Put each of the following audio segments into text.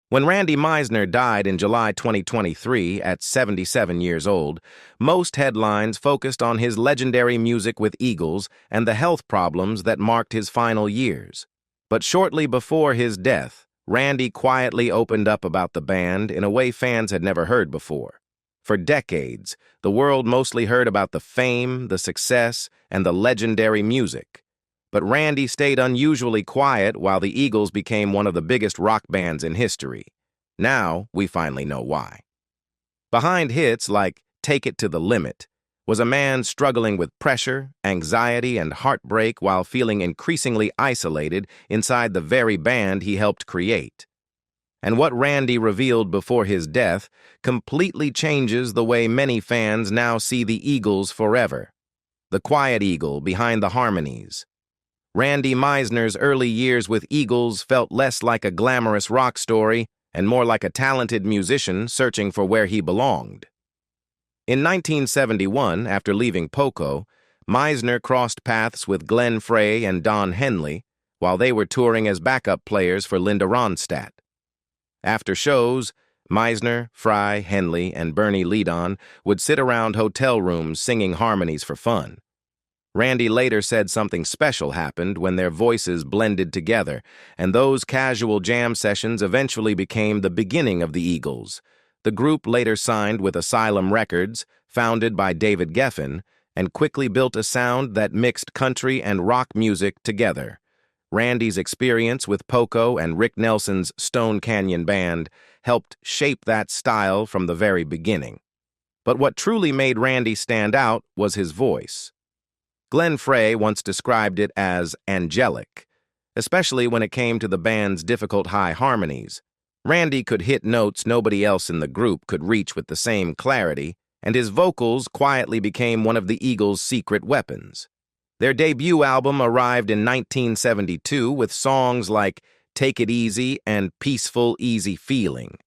When Randy Meisner died in July 2023 at 77 years old, most headlines focused on his legendary music with Eagles and the health problems that marked his final years. But shortly before his death, Randy quietly opened up about the band in a way fans had never heard before. For decades, the world mostly heard about the fame, the success, and the legendary music. But Randy stayed unusually quiet while the Eagles became one of the biggest rock bands in history. Now, we finally know why. Behind hits like Take It to the Limit was a man struggling with pressure, anxiety, and heartbreak while feeling increasingly isolated inside the very band he helped create. And what Randy revealed before his death completely changes the way many fans now see the Eagles forever. The quiet eagle behind the harmonies. Randy Meisner's early years with Eagles felt less like a glamorous rock story and more like a talented musician searching for where he belonged. In 1971, after leaving Poco, Meisner crossed paths with Glenn Frey and Don Henley while they were touring as backup players for Linda Ronstadt. After shows, Meisner, Frey, Henley, and Bernie Leadon would sit around hotel rooms singing harmonies for fun. Randy later said something special happened when their voices blended together, and those casual jam sessions eventually became the beginning of the Eagles. The group later signed with Asylum Records, founded by David Geffen, and quickly built a sound that mixed country and rock music together. Randy's experience with Poco and Rick Nelson's Stone Canyon Band helped shape that style from the very beginning. But what truly made Randy stand out was his voice. Glenn Frey once described it as angelic, especially when it came to the band's difficult high harmonies. Randy could hit notes nobody else in the group could reach with the same clarity, and his vocals quietly became one of the Eagles' secret weapons. Their debut album arrived in 1972 with songs like Take It Easy and Peaceful Easy Feeling,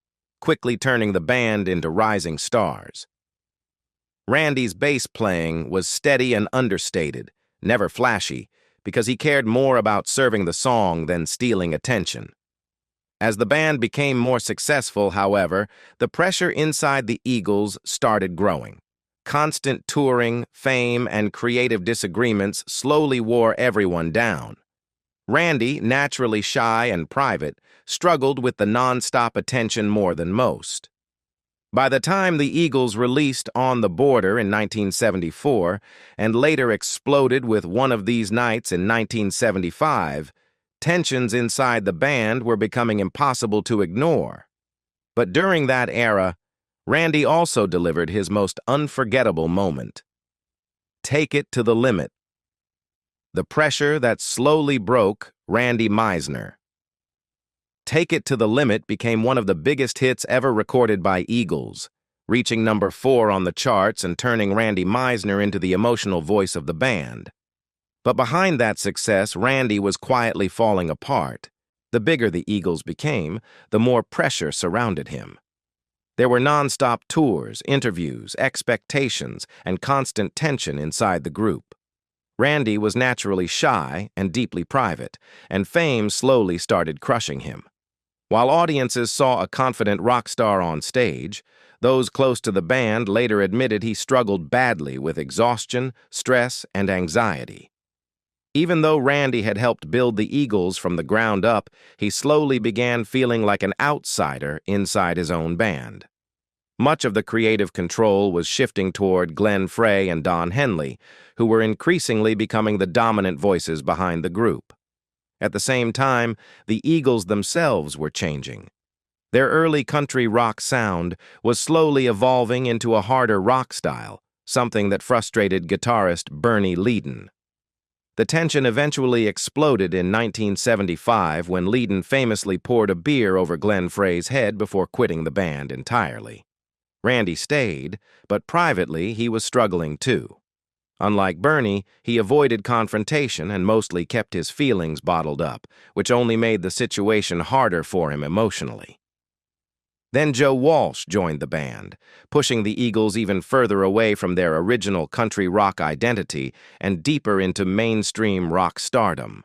quickly turning the band into rising stars. Randy's bass playing was steady and understated, never flashy, because he cared more about serving the song than stealing attention. As the band became more successful, however, the pressure inside the Eagles started growing. Constant touring, fame, and creative disagreements slowly wore everyone down. Randy, naturally shy and private, struggled with the non-stop attention more than most. By the time the Eagles released On the Border in 1974 and later exploded with One of These Nights in 1975, tensions inside the band were becoming impossible to ignore. But during that era, Randy also delivered his most unforgettable moment. Take It to the Limit. The pressure that slowly broke Randy Meisner. Take It to the Limit became one of the biggest hits ever recorded by Eagles, reaching number 4 on the charts and turning Randy Meisner into the emotional voice of the band. But behind that success, Randy was quietly falling apart. The bigger the Eagles became, the more pressure surrounded him. There were non-stop tours, interviews, expectations, and constant tension inside the group. Randy was naturally shy and deeply private, and fame slowly started crushing him. While audiences saw a confident rock star on stage, those close to the band later admitted he struggled badly with exhaustion, stress, and anxiety. Even though Randy had helped build the Eagles from the ground up, he slowly began feeling like an outsider inside his own band. Much of the creative control was shifting toward Glenn Frey and Don Henley, who were increasingly becoming the dominant voices behind the group. At the same time, the Eagles themselves were changing. Their early country rock sound was slowly evolving into a harder rock style, something that frustrated guitarist Bernie Leadon. The tension eventually exploded in 1975 when Leadon famously poured a beer over Glenn Frey's head before quitting the band entirely. Randy stayed, but privately he was struggling too. Unlike Bernie, he avoided confrontation and mostly kept his feelings bottled up, which only made the situation harder for him emotionally. Then Joe Walsh joined the band, pushing the Eagles even further away from their original country rock identity and deeper into mainstream rock stardom.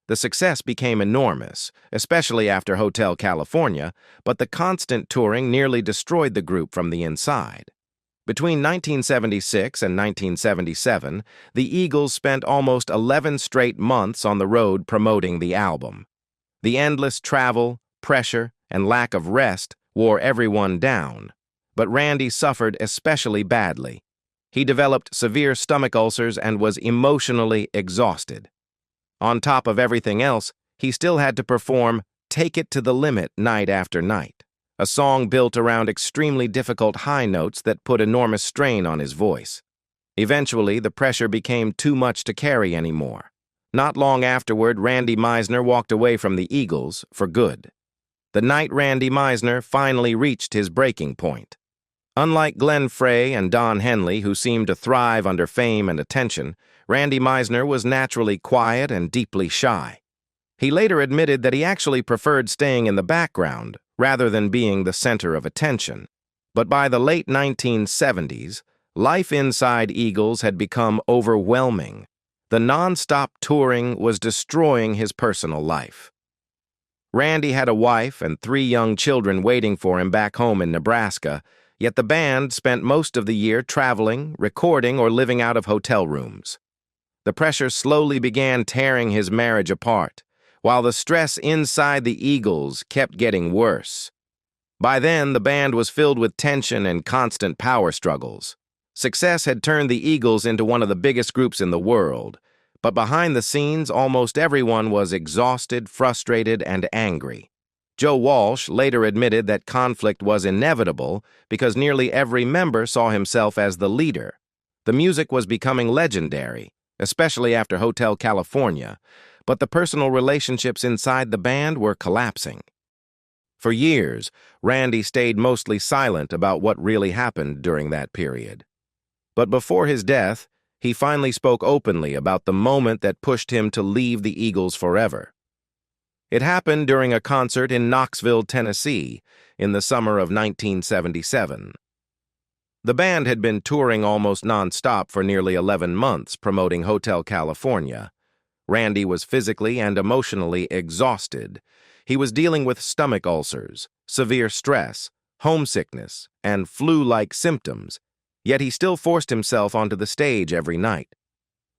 The success became enormous, especially after Hotel California, but the constant touring nearly destroyed the group from the inside. Between 1976 and 1977, the Eagles spent almost 11 straight months on the road promoting the album. The endless travel, pressure, and lack of rest wore everyone down, but Randy suffered especially badly. He developed severe stomach ulcers and was emotionally exhausted. On top of everything else, he still had to perform "Take It to the Limit" night after night, a song built around extremely difficult high notes that put enormous strain on his voice. Eventually, the pressure became too much to carry anymore. Not long afterward, Randy Meisner walked away from the Eagles for good. The night Randy Meisner finally reached his breaking point. Unlike Glenn Frey and Don Henley, who seemed to thrive under fame and attention, Randy Meisner was naturally quiet and deeply shy. He later admitted that he actually preferred staying in the background rather than being the center of attention. But by the late 1970s, life inside Eagles had become overwhelming. The non-stop touring was destroying his personal life. Randy had a wife and 3 young children waiting for him back home in Nebraska, yet the band spent most of the year traveling, recording, or living out of hotel rooms. The pressure slowly began tearing his marriage apart, while the stress inside the Eagles kept getting worse. By then, the band was filled with tension and constant power struggles. Success had turned the Eagles into one of the biggest groups in the world, but behind the scenes, almost everyone was exhausted, frustrated, and angry. Joe Walsh later admitted that conflict was inevitable because nearly every member saw himself as the leader. The music was becoming legendary, especially after Hotel California, but the personal relationships inside the band were collapsing. For years, Randy stayed mostly silent about what really happened during that period. But before his death, he finally spoke openly about the moment that pushed him to leave the Eagles forever. It happened during a concert in Knoxville, Tennessee, in the summer of 1977. The band had been touring almost non-stop for nearly 11 months, promoting Hotel California. Randy was physically and emotionally exhausted. He was dealing with stomach ulcers, severe stress, homesickness, and flu-like symptoms, yet he still forced himself onto the stage every night.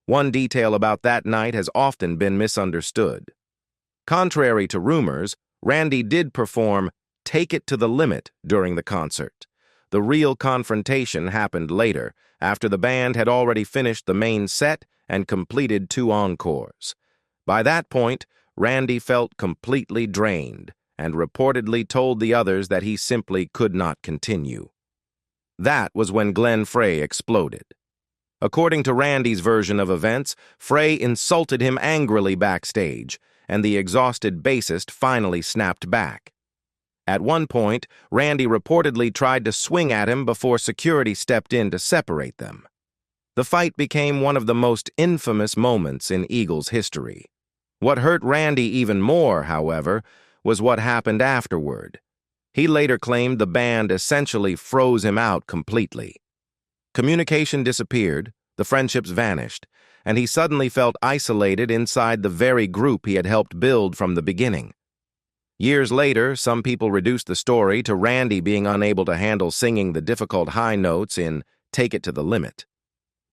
One detail about that night has often been misunderstood. Contrary to rumors, Randy did perform "Take It to the Limit" during the concert. The real confrontation happened later, after the band had already finished the main set and completed 2 encores. By that point, Randy felt completely drained and reportedly told the others that he simply could not continue. That was when Glenn Frey exploded. According to Randy's version of events, Frey insulted him angrily backstage, and the exhausted bassist finally snapped back. At one point, Randy reportedly tried to swing at him before security stepped in to separate them. The fight became one of the most infamous moments in Eagles history. What hurt Randy even more, however, was what happened afterward. He later claimed the band essentially froze him out completely. Communication disappeared, the friendships vanished, and he suddenly felt isolated inside the very group he had helped build from the beginning. Years later, some people reduced the story to Randy being unable to handle singing the difficult high notes in "Take It to the Limit."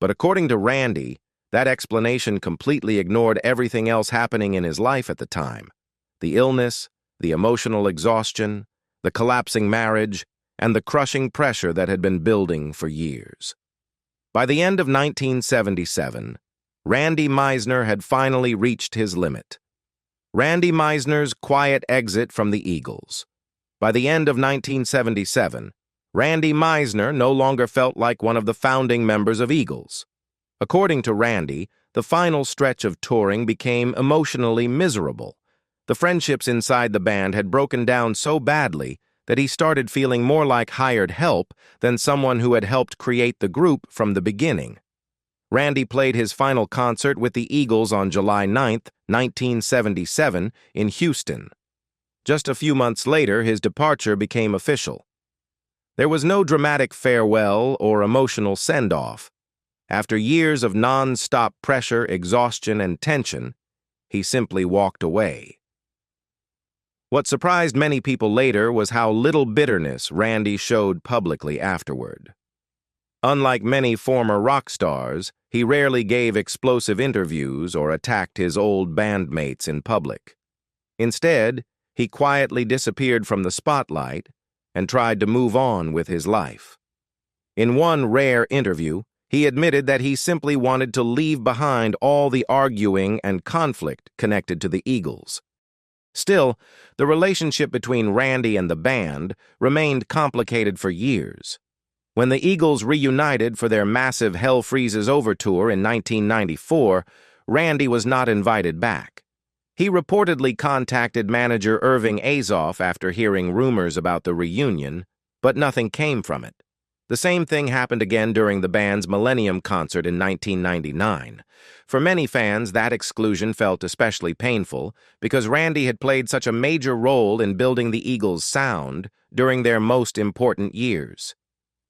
But according to Randy, that explanation completely ignored everything else happening in his life at the time: the illness, the emotional exhaustion, the collapsing marriage, and the crushing pressure that had been building for years. By the end of 1977, Randy Meisner had finally reached his limit. Randy Meisner's quiet exit from the Eagles. By the end of 1977, Randy Meisner no longer felt like one of the founding members of Eagles. According to Randy, the final stretch of touring became emotionally miserable. The friendships inside the band had broken down so badly that he started feeling more like hired help than someone who had helped create the group from the beginning. Randy played his final concert with the Eagles on July 9, 1977, in Houston. Just a few months later, his departure became official. There was no dramatic farewell or emotional send-off. After years of non-stop pressure, exhaustion, and tension, he simply walked away. What surprised many people later was how little bitterness Randy showed publicly afterward. Unlike many former rock stars, he rarely gave explosive interviews or attacked his old bandmates in public. Instead, he quietly disappeared from the spotlight and tried to move on with his life. In one rare interview, he admitted that he simply wanted to leave behind all the arguing and conflict connected to the Eagles. Still, the relationship between Randy and the band remained complicated for years. When the Eagles reunited for their massive Hell Freezes Over tour in 1994, Randy was not invited back. He reportedly contacted manager Irving Azoff after hearing rumors about the reunion, but nothing came from it. The same thing happened again during the band's Millennium concert in 1999. For many fans, that exclusion felt especially painful because Randy had played such a major role in building the Eagles' sound during their most important years.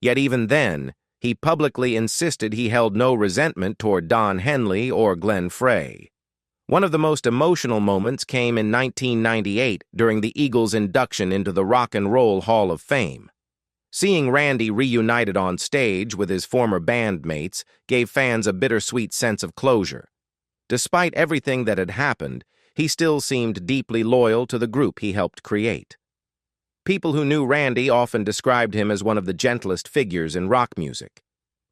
Yet even then, he publicly insisted he held no resentment toward Don Henley or Glenn Frey. One of the most emotional moments came in 1998 during the Eagles' induction into the Rock and Roll Hall of Fame. Seeing Randy reunited on stage with his former bandmates gave fans a bittersweet sense of closure. Despite everything that had happened, he still seemed deeply loyal to the group he helped create. People who knew Randy often described him as one of the gentlest figures in rock music.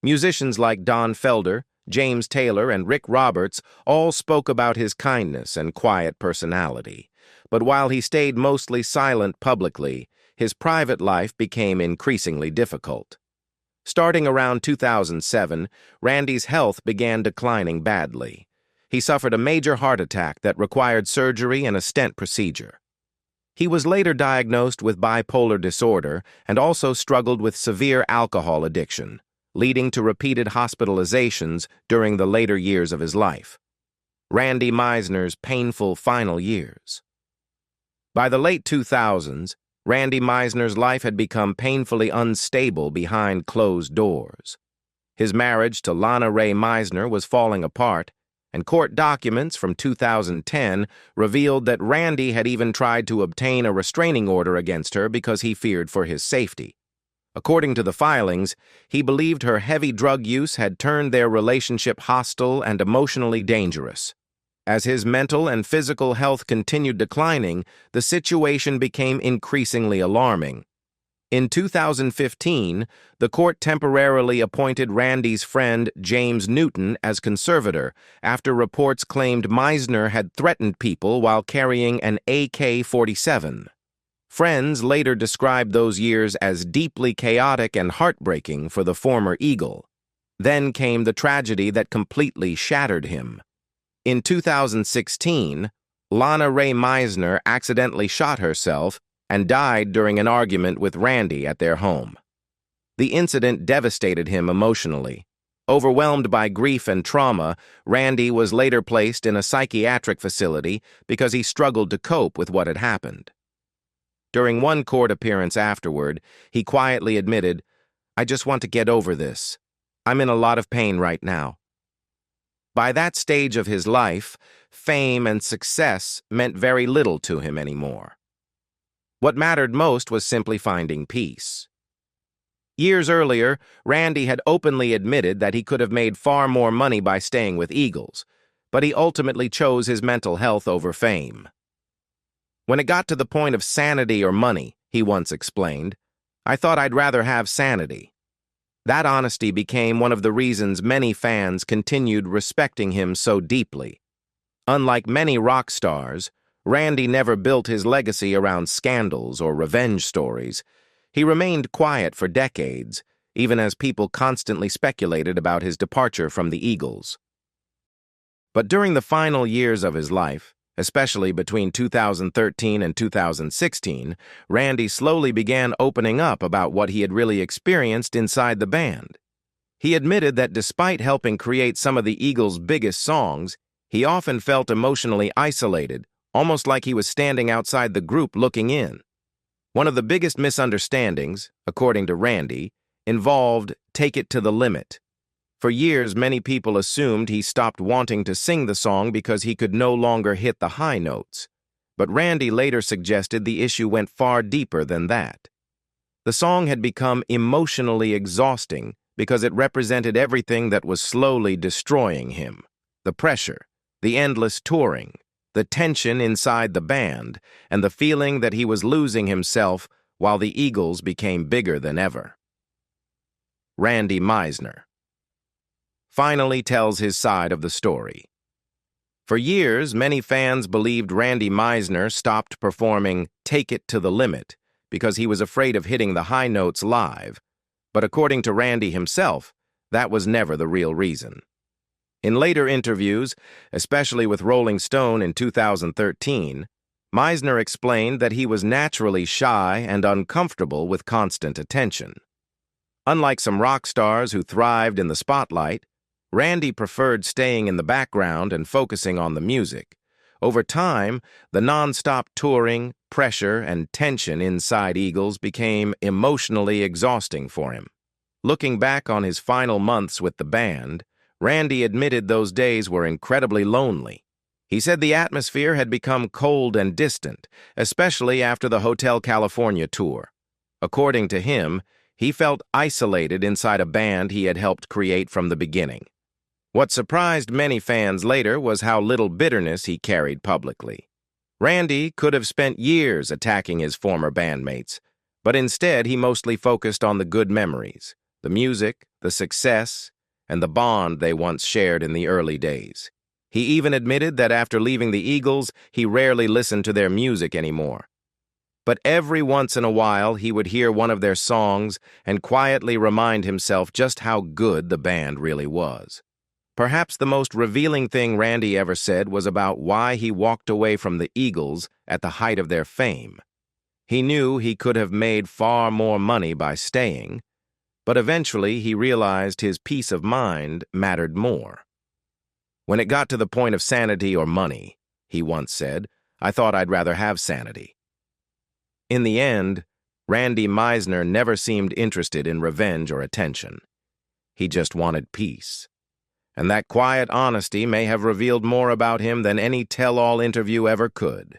Musicians like Don Felder, James Taylor, and Rick Roberts all spoke about his kindness and quiet personality. But while he stayed mostly silent publicly, his private life became increasingly difficult. Starting around 2007, Randy's health began declining badly. He suffered a major heart attack that required surgery and a stent procedure. He was later diagnosed with bipolar disorder and also struggled with severe alcohol addiction, leading to repeated hospitalizations during the later years of his life. Randy Meisner's painful final years. By the late 2000s, Randy Meisner's life had become painfully unstable behind closed doors. His marriage to Lana Ray Meisner was falling apart, and court documents from 2010 revealed that Randy had even tried to obtain a restraining order against her because he feared for his safety. According to the filings, he believed her heavy drug use had turned their relationship hostile and emotionally dangerous. As his mental and physical health continued declining, the situation became increasingly alarming. In 2015, the court temporarily appointed Randy's friend James Newton as conservator after reports claimed Meisner had threatened people while carrying an AK-47. Friends later described those years as deeply chaotic and heartbreaking for the former Eagle. Then came the tragedy that completely shattered him. In 2016, Lana Ray Meisner accidentally shot herself and died during an argument with Randy at their home. The incident devastated him emotionally. Overwhelmed by grief and trauma, Randy was later placed in a psychiatric facility because he struggled to cope with what had happened. During one court appearance afterward, he quietly admitted, "I just want to get over this. I'm in a lot of pain right now." By that stage of his life, fame and success meant very little to him anymore. What mattered most was simply finding peace. Years earlier, Randy had openly admitted that he could have made far more money by staying with Eagles, but he ultimately chose his mental health over fame. "When it got to the point of sanity or money," he once explained, "I thought I'd rather have sanity." That honesty became one of the reasons many fans continued respecting him so deeply. Unlike many rock stars, Randy never built his legacy around scandals or revenge stories. He remained quiet for decades, even as people constantly speculated about his departure from the Eagles. But during the final years of his life, especially between 2013 and 2016, Randy slowly began opening up about what he had really experienced inside the band. He admitted that despite helping create some of the Eagles' biggest songs, he often felt emotionally isolated, almost like he was standing outside the group looking in. One of the biggest misunderstandings, according to Randy, involved "take it to the limit." For years, many people assumed he stopped wanting to sing the song because he could no longer hit the high notes. But Randy later suggested the issue went far deeper than that. The song had become emotionally exhausting because it represented everything that was slowly destroying him. The pressure, the endless touring, the tension inside the band, and the feeling that he was losing himself while the Eagles became bigger than ever. Randy Meisner finally tells his side of the story. For years, many fans believed Randy Meisner stopped performing "Take It to the Limit" because he was afraid of hitting the high notes live, but according to Randy himself, that was never the real reason. In later interviews, especially with Rolling Stone in 2013, Meisner explained that he was naturally shy and uncomfortable with constant attention. Unlike some rock stars who thrived in the spotlight, Randy preferred staying in the background and focusing on the music. Over time, the non-stop touring, pressure, and tension inside Eagles became emotionally exhausting for him. Looking back on his final months with the band, Randy admitted those days were incredibly lonely. He said the atmosphere had become cold and distant, especially after the Hotel California tour. According to him, he felt isolated inside a band he had helped create from the beginning. What surprised many fans later was how little bitterness he carried publicly. Randy could have spent years attacking his former bandmates, but instead he mostly focused on the good memories, the music, the success, and the bond they once shared in the early days. He even admitted that after leaving the Eagles, he rarely listened to their music anymore. But every once in a while, he would hear one of their songs and quietly remind himself just how good the band really was. Perhaps the most revealing thing Randy ever said was about why he walked away from the Eagles at the height of their fame. He knew he could have made far more money by staying, but eventually he realized his peace of mind mattered more. "When it got to the point of sanity or money," he once said, "I thought I'd rather have sanity." In the end, Randy Meisner never seemed interested in revenge or attention. He just wanted peace. And that quiet honesty may have revealed more about him than any tell-all interview ever could.